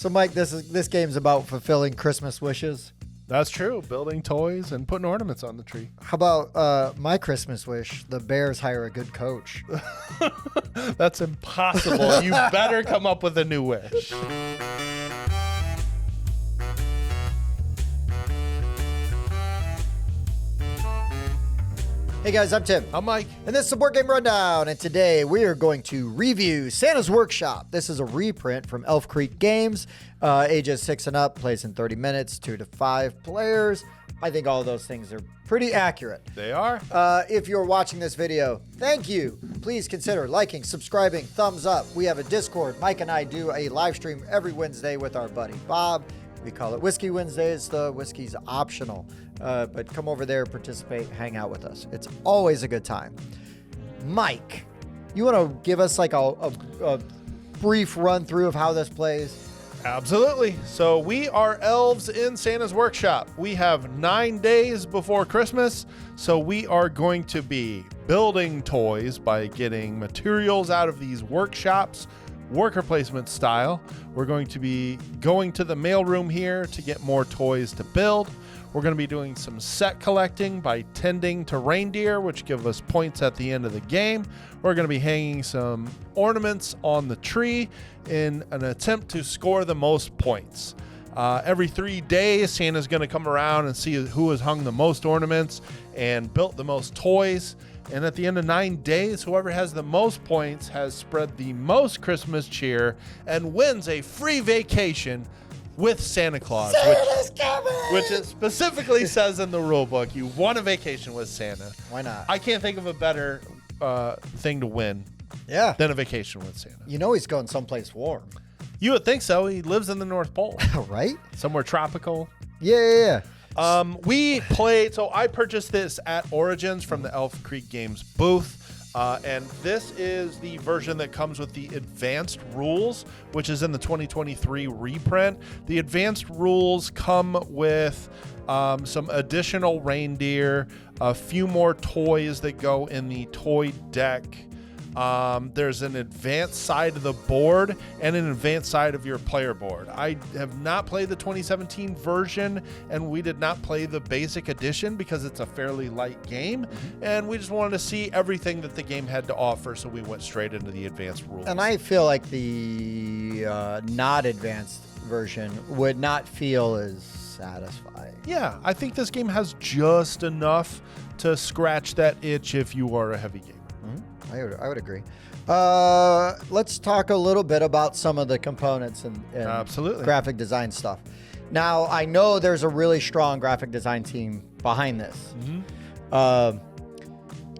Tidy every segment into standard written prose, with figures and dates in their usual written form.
So, Mike, this game's about fulfilling Christmas wishes. That's true. Building toys and putting ornaments on the tree. How about my Christmas wish? The Bears hire a good coach. That's impossible. You better come up with a new wish. Hey guys, I'm Tim. I'm Mike. And this is the Board Game Rundown, and today we are going to review Santa's Workshop. This is a reprint from Elf Creek Games. Ages 6 and up, plays in 30 minutes, 2 to 5 players. I think all of those things are pretty accurate. They are. If you're watching this video, thank you. Please consider liking, subscribing, thumbs up. We have a Discord. Mike and I do a live stream every Wednesday with our buddy Bob. We call it Whiskey Wednesdays. The whiskey's optional. But come over there, participate, hang out with us. It's always a good time. Mike, you want to give us like a brief run through of how this plays? Absolutely. So we are elves in Santa's Workshop. We have 9 days before Christmas. So we are going to be building toys by getting materials out of these workshops, worker placement style. We're going to be going to the mailroom here to get more toys to build. We're going to be doing some set collecting by tending to reindeer, which give us points at the end of the game. We're going to be hanging some ornaments on the tree in an attempt to score the most points. Every 3 days, Santa's going to come around and see who has hung the most ornaments and built the most toys. And at the end of 9 days, whoever has the most points has spread the most Christmas cheer and wins a free vacation with Santa Claus, which it specifically says in the rule book, you want a vacation with Santa. Why not? I can't think of a better thing to win than a vacation with Santa. You know he's going someplace warm. You would think so. He lives in the North Pole. Right? Somewhere tropical. Yeah. We played, so I purchased this at Origins from the Elf Creek Games booth. And this is the version that comes with the advanced rules, which is in the 2023 reprint. The advanced rules come with some additional reindeer, a few more toys that go in the toy deck. There's an advanced side of the board and an advanced side of your player board. I have not played the 2017 version, and we did not play the basic edition because it's a fairly light game, and we just wanted to see everything that the game had to offer, so we went straight into the advanced rules. And I feel like the not advanced version would not feel as satisfying. Yeah, I think this game has just enough to scratch that itch if you are a heavy gamer. I would agree. Let's talk a little bit about some of the components and Absolutely. graphic design stuff. Now, I know there's a really strong graphic design team behind this. I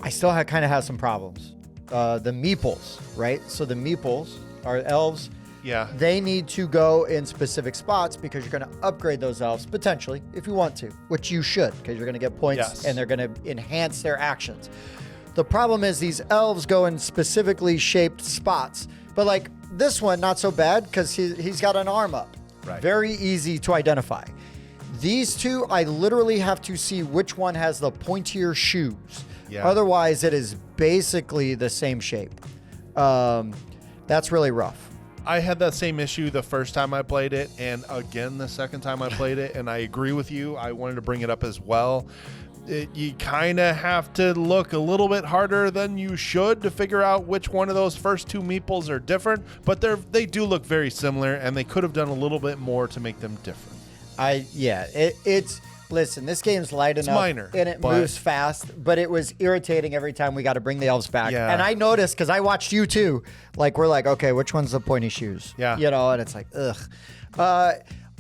still kind of have some problems. The meeples, right? So the meeples are elves. Yeah. They need to go in specific spots because you're going to upgrade those elves potentially if you want to, which you should because you're going to get points and they're going to enhance their actions. The problem is these elves go in specifically shaped spots. But like this one, not so bad because he's got an arm up. Right. Very easy to identify. These two, I literally have to see which one has the pointier shoes. Yeah. Otherwise, it is basically the same shape. That's really rough. I had that same issue the first time I played it, and again the second time I played it, and I agree with you. I wanted to bring it up as well. You kind of have to look a little bit harder than you should to figure out which one of those first two meeples are different, but they do look very similar, and they could have done a little bit more to make them different. Listen, this game's light enough minor, and it moves fast, but it was irritating every time we got to bring the elves back. Yeah. And I noticed, because I watched you too, like we're like, okay, which one's the pointy shoes? Yeah. You know, and it's like, ugh.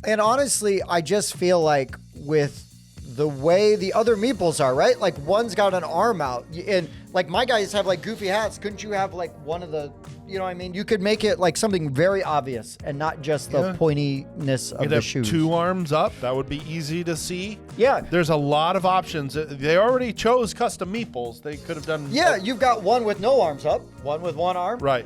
And honestly, I just feel like with the way the other meeples are, right? Like one's got an arm out, and like my guys have like goofy hats. Couldn't you have like one of the, you know what I mean? You could make it like something very obvious and not just the pointiness of the shoes. Two arms up. That would be easy to see. Yeah. There's a lot of options. They already chose custom meeples. They could have done. Yeah, you've got one with no arms up, one with one arm. Right.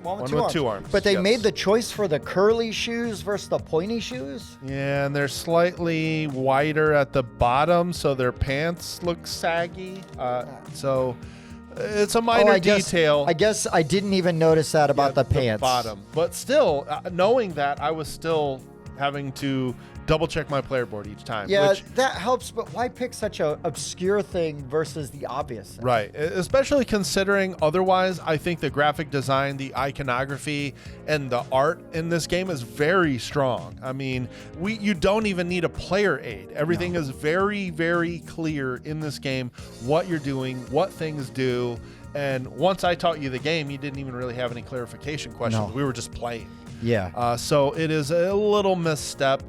One with, One two arms. But they made the choice for the curly shoes versus the pointy shoes. Yeah, and they're slightly wider at the bottom, so their pants look saggy. So It's a minor detail. I guess I didn't even notice that about the pants. Bottom. But still, knowing that, I was still having to double check my player board each time. Yeah, that helps, but why pick such a obscure thing versus the obvious thing? Right. Especially considering otherwise, I think the graphic design, the iconography, and the art in this game is very strong. I mean, you don't even need a player aid. Everything is very, very clear in this game, what you're doing, what things do. And once I taught you the game, you didn't even really have any clarification questions. No. We were just playing. Yeah. So it is a little misstep.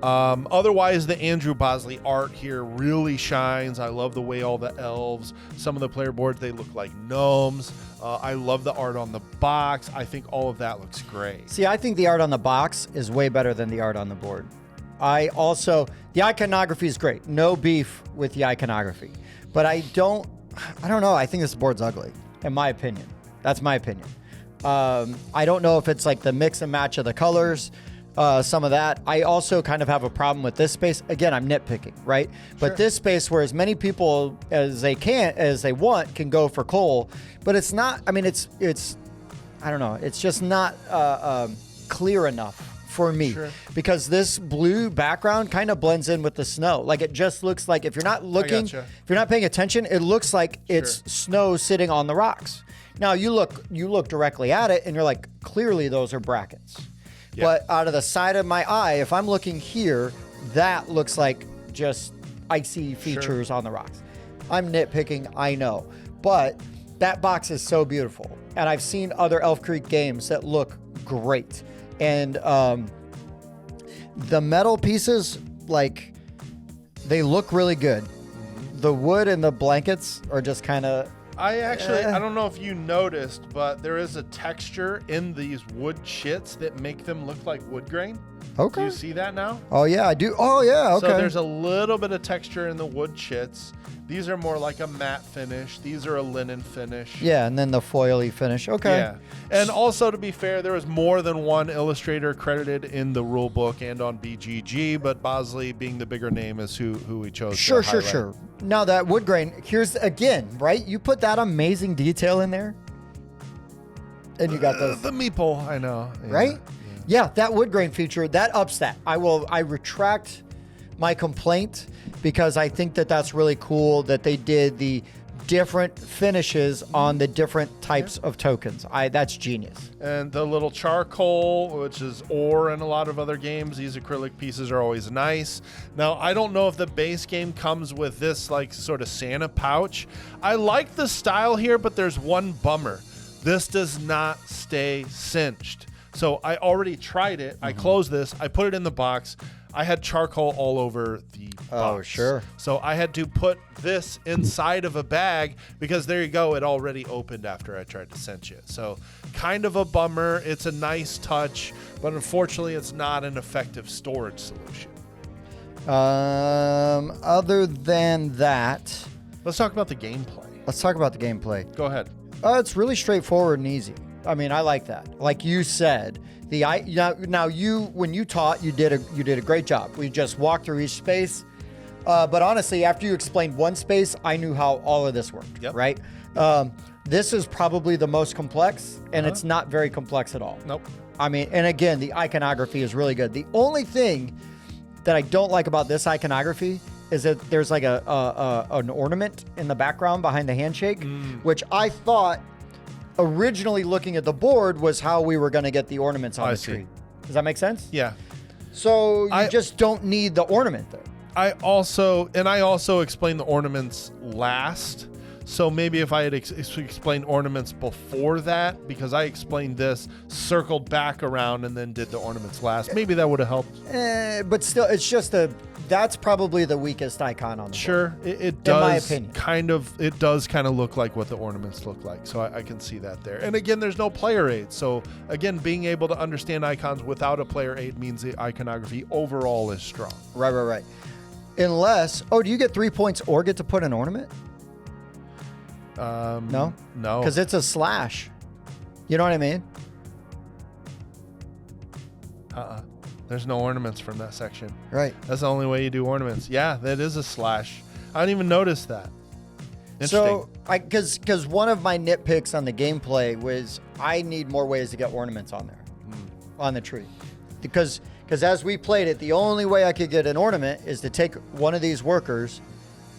Otherwise, the Andrew Bosley art here really shines. I love the way all the elves, some of the player boards, they look like gnomes. I love the art on the box. I think all of that looks great. See, I think the art on the box is way better than the art on the board. The iconography is great. No beef with the iconography. But I don't know. I think this board's ugly, in my opinion. That's my opinion. I don't know if it's like the mix and match of the colors. Some of that. I also kind of have a problem with this space. Again, I'm nitpicking, right? But this space where as many people as they want can go for coal, but it's not, I mean, it's I don't know. It's just not clear enough for me because this blue background kind of blends in with the snow. Like it just looks like if you're not looking, if you're not paying attention, it looks like it's snow sitting on the rocks. Now you look directly at it and you're like, clearly those are brackets. Yeah. But out of the side of my eye, if I'm looking here, that looks like just icy features on the rocks. I'm nitpicking, I know. But that box is so beautiful. And I've seen other Elf Creek games that look great. And the metal pieces, like, they look really good. The wood and the blankets are just kind of... I don't know if you noticed, but there is a texture in these wood chits that make them look like wood grain. Okay. Do you see that now? Oh, yeah, I do. Oh, yeah, okay. So there's a little bit of texture in the wood chits. These are more like a matte finish. These are a linen finish. Yeah, and then the foily finish. Okay. Yeah. And also, to be fair, there was more than one illustrator credited in the rule book and on BGG, but Bosley, being the bigger name, is who we chose. Sure. Now that wood grain, here's again, right? You put that amazing detail in there, and you got the meeple. I know. Yeah. Right? Yeah, that wood grain feature, that ups that. I retract my complaint because I think that that's really cool that they did the different finishes on the different types of tokens. That's genius. And the little charcoal, which is ore in a lot of other games, these acrylic pieces are always nice. Now, I don't know if the base game comes with this like sort of Santa pouch. I like the style here, but there's one bummer. This does not stay cinched. So I already tried it. I closed this. I put it in the box. I had charcoal all over the box. Oh, sure. So I had to put this inside of a bag because there you go. It already opened after I tried to cinch it. So kind of a bummer. It's a nice touch, but unfortunately it's not an effective storage solution. Other than that, let's talk about the gameplay. Let's talk about the gameplay. Go ahead. It's really straightforward and easy. I mean, I like that. Like you said, when you taught, you did a great job. We just walked through each space. But honestly, after you explained one space, I knew how all of this worked. Yep. Right? This is probably the most complex, and it's not very complex at all. Nope. I mean, and again, the iconography is really good. The only thing that I don't like about this iconography is that there's like an ornament in the background behind the handshake, which I thought originally looking at the board was how we were going to get the ornaments on the tree. Does that make sense? Yeah. So you just don't need the ornament there. I also explained the ornaments last. So maybe if I had explained ornaments before that, because I explained this, circled back around and then did the ornaments last, maybe that would have helped. But still, it's just that's probably the weakest icon on the board. Sure, it does. In my opinion. It does kind of look like what the ornaments look like. So I can see that there. And again, there's no player aid. So again, being able to understand icons without a player aid means the iconography overall is strong. Right. Unless, do you get 3 points or get to put an ornament? No? No. Because it's a slash. You know what I mean? There's no ornaments from that section. Right. That's the only way you do ornaments. Yeah, that is a slash. I didn't even notice that. So, because one of my nitpicks on the gameplay was I need more ways to get ornaments on there, on the tree. Because as we played it, the only way I could get an ornament is to take one of these workers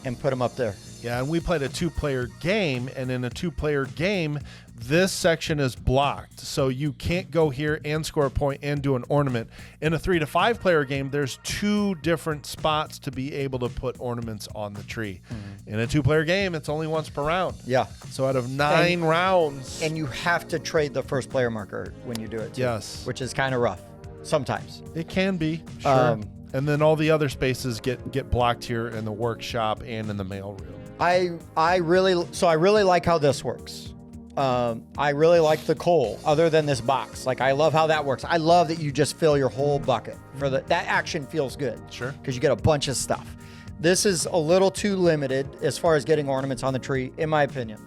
and put them up there. Yeah, and we played a 2-player game, and in a 2-player game, this section is blocked. So you can't go here and score a point and do an ornament. In a 3 to 5 player game, there's 2 different spots to be able to put ornaments on the tree. In a 2-player game, it's only once per round. Yeah. So out of 9 rounds. And you have to trade the first player marker when you do it too. Yes. Which is kind of rough sometimes. It can be, sure. And then all the other spaces get blocked here in the workshop and in the mailroom. I really like how this works. I really like the coal other than this box. Like, I love how that works. I love that you just fill your whole bucket for that action feels good. Sure. Because you get a bunch of stuff. This is a little too limited as far as getting ornaments on the tree, in my opinion.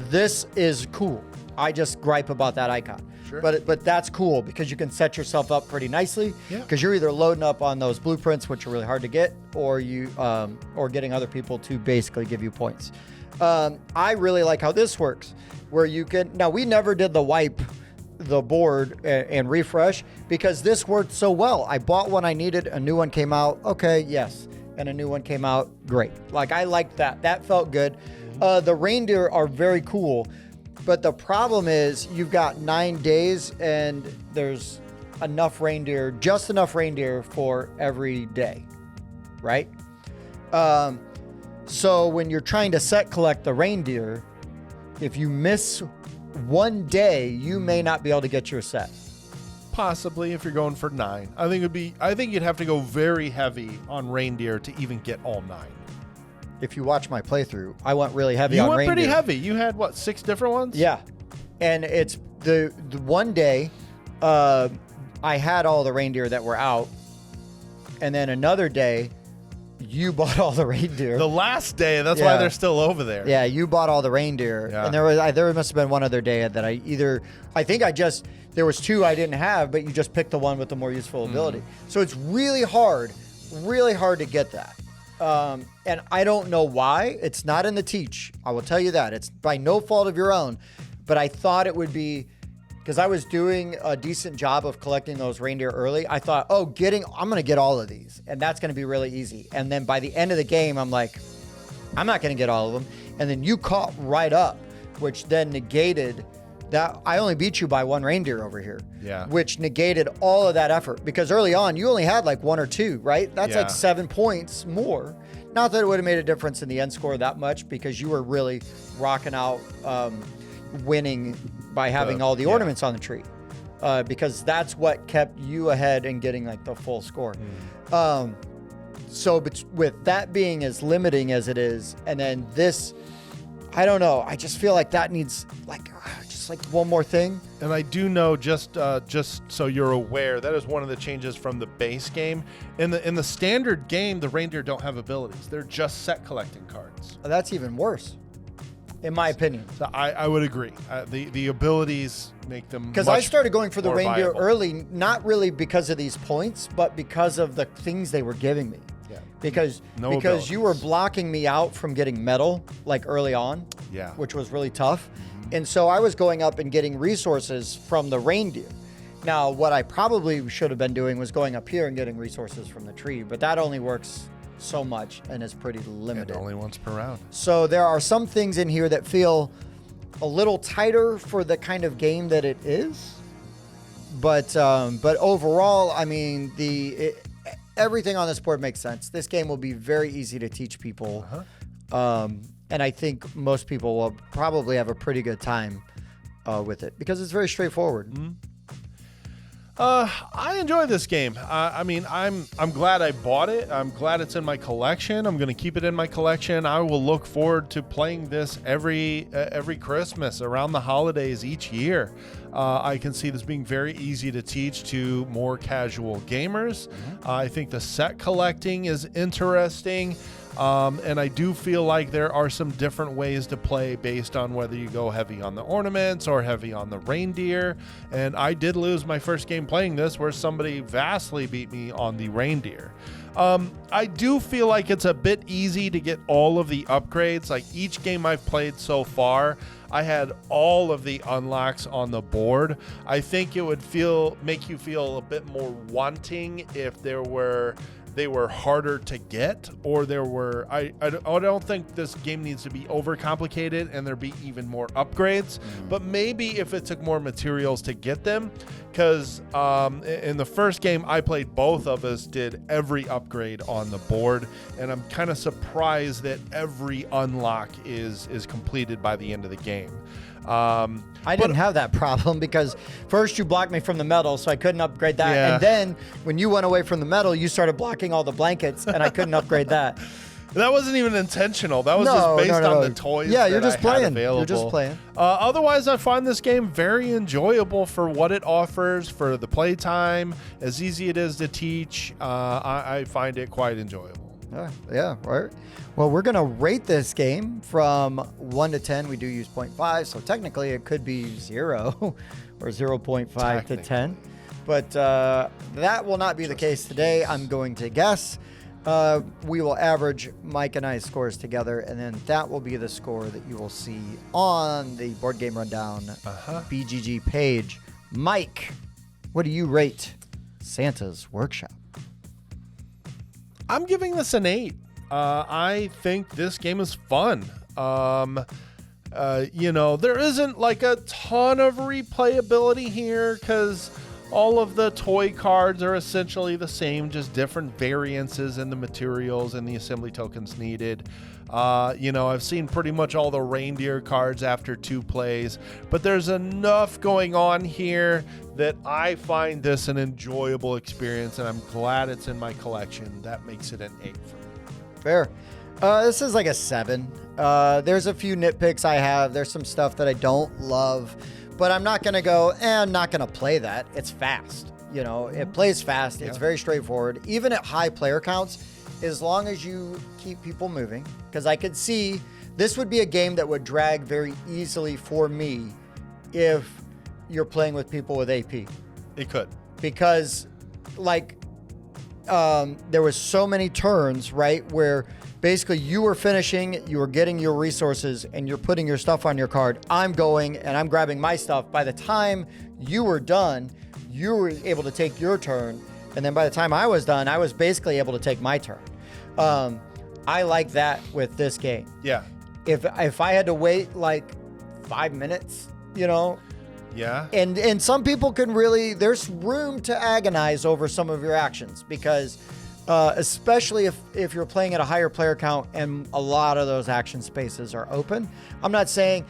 This is cool. I just gripe about that icon. Sure. But that's cool because you can set yourself up pretty nicely. Yeah. Because you're either loading up on those blueprints, which are really hard to get, or or getting other people to basically give you points. I really like how this works, where you can. Now, we never did the wipe the board and refresh because this worked so well. I bought one I needed, a new one came out. Okay, yes, and a new one came out. Great. Like, I liked that. That felt good. The reindeer are very cool. But the problem is you've got 9 days and there's just enough reindeer for every day, right? So when you're trying to collect the reindeer, if you miss one day, you may not be able to get your set. Possibly if you're going for 9. I think you'd have to go very heavy on reindeer to even get all 9. If you watch my playthrough, I went really heavy on reindeer. You went pretty heavy. You had, what, 6 different ones? Yeah. And it's the one day I had all the reindeer that were out. And then another day, you bought all the reindeer. The last day, that's why they're still over there. Yeah, you bought all the reindeer. Yeah. And there must have been one other day that there was 2 I didn't have, but you just picked the one with the more useful ability. So it's really hard to get that. And I don't know why. It's not in the teach. I will tell you that. It's by no fault of your own. But I thought it would be, because I was doing a decent job of collecting those reindeer early. I thought, I'm going to get all of these. And that's going to be really easy. And then by the end of the game, I'm like, I'm not going to get all of them. And then you caught right up, which then negated that. I only beat you by 1 reindeer over here. Yeah. Which negated all of that effort. Because early on, you only had like 1 or 2, right? That's Yeah. like 7 points more. Not that it would have made a difference in the end score that much, because you were really rocking out winning by having all the ornaments on the tree. Because that's what kept you ahead and getting like the full score. So with that being as limiting as it is, and then this, I don't know. I just feel like that needs just one more thing. And I do know, just so you're aware, that is one of the changes from the base game. In the standard game, the reindeer don't have abilities; they're just set collecting cards. That's even worse, in my opinion. So I would agree. The abilities make them, because I started going for the more reindeer viable. early, not really because of these points, but because of the things they were giving me. Yeah. Because No you were abilities. blocking me out from getting metal like early on. Yeah. Which was really tough. And so I was going up and getting resources from the reindeer. Now, what I probably should have been doing was going up here and getting resources from the tree, but that only works so much and is pretty limited. And only once per round. So there are some things in here that feel a little tighter for the kind of game that it is. But overall, I mean, everything on this board makes sense. This game will be very easy to teach people. And I think most people will probably have a pretty good time with it because it's very straightforward. I enjoy this game. I mean, I'm glad I bought it. I'm glad it's in my collection. I'm going to keep it in my collection. I will look forward to playing this every Christmas, around the holidays each year. I can see this being very easy to teach to more casual gamers. I think the set collecting is interesting. And I do feel like there are some different ways to play based on whether you go heavy on the ornaments or heavy on the reindeer. And I did lose my first game playing this where somebody vastly beat me on the reindeer. I do feel like it's a bit easy to get all of the upgrades. Like each game I've played so far, I had all of the unlocks on the board. I think it would make you feel a bit more wanting if they were harder to get, or I don't think this game needs to be overcomplicated and there be even more upgrades, but maybe if it took more materials to get them, because in the first game I played, both of us did every upgrade on the board, and I'm kind of surprised that every unlock is completed by the end of the game. I didn't have that problem because first you blocked me from the metal, so I couldn't upgrade that. Yeah. And then when you went away from the metal, you started blocking all the blankets, and I couldn't upgrade that. That wasn't even intentional. That was just based on the toys. Yeah, you're that just I had playing. available. You're just playing. Otherwise, I find this game very enjoyable for what it offers, for the playtime, as easy it is to teach. I find it quite enjoyable. Yeah, right. Well, we're going to rate this game from 1 to 10. We do use 0.5, so technically it could be 0 or 0.5 to 10. But that will not be the case today. I'm going to guess. We will average Mike and I's scores together, and then that will be the score that you will see on the Board Game Rundown BGG page. Mike, what do you rate Santa's Workshop? I'm giving this an 8. I think this game is fun. There isn't like a ton of replayability here because all of the toy cards are essentially the same, just different variances in the materials and the assembly tokens needed. I've seen pretty much all the reindeer cards after 2 plays, but there's enough going on here that I find this an enjoyable experience, and I'm glad it's in my collection. That makes it an 8 for me. Fair. This is like a 7. There's a few nitpicks I have. There's some stuff that I don't love, but I'm not going to go, I'm not going to play that. It's fast. It plays fast. It's very straightforward. Even at high player counts, as long as you keep people moving, because I could see this would be a game that would drag very easily for me if you're playing with people with AP. It could. Because, there was so many turns, right, where basically you were finishing, you were getting your resources, and you're putting your stuff on your card. I'm going, and I'm grabbing my stuff. By the time you were done, you were able to take your turn. And then by the time I was done, I was basically able to take my turn. I like that with this game. Yeah. If I had to wait 5 minutes, Yeah. And some people can really, there's room to agonize over some of your actions because especially if you're playing at a higher player count and a lot of those action spaces are open. I'm just saying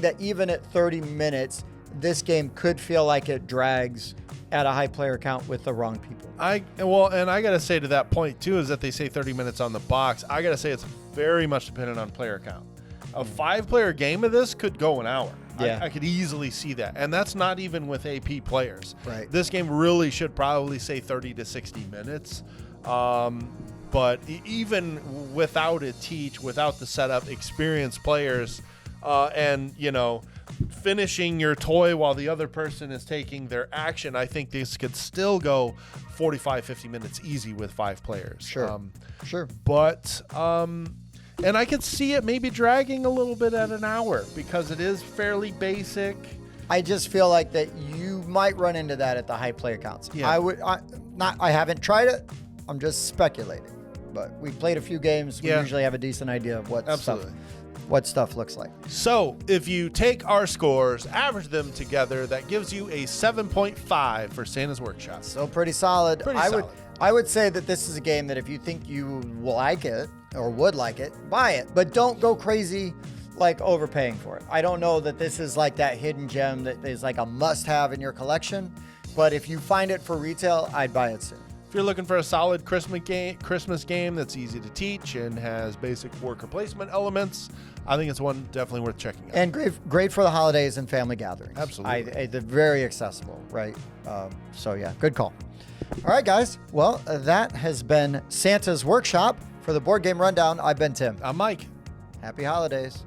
that even at 30 minutes, this game could feel like it drags at a high player count with the wrong people. And I gotta say to that point too is that they say 30 minutes on the box. I gotta say it's very much dependent on player count. A 5-player game of this could go an hour. Yeah. I could easily see that, and that's not even with AP players. Right. This game really should probably say 30 to 60 minutes. But even without a teach, without the setup, experienced players, and finishing your toy while the other person is taking their action, I think this could still go 45, 50 minutes easy with 5 players. Sure. Sure. But, and I could see it maybe dragging a little bit at an hour because it is fairly basic. I just feel like that you might run into that at the high player counts. Yeah. I haven't tried it. I'm just speculating. But we played a few games. We Yeah. usually have a decent idea of what stuff looks like. So if you take our scores, average them together, that gives you a 7.5 for Santa's Workshop. So pretty solid. Pretty solid. I would say that this is a game that if you think you like it or would like it, buy it. But don't go crazy overpaying for it. I don't know that this is like that hidden gem that is like a must-have in your collection. But if you find it for retail, I'd buy it soon. If you're looking for a solid Christmas game that's easy to teach and has basic worker placement elements, I think it's one definitely worth checking out. And great for the holidays and family gatherings. Absolutely. They're very accessible, right? So yeah, good call. All right, guys. Well, that has been Santa's Workshop. For the Board Game Rundown, I've been Tim. I'm Mike. Happy holidays.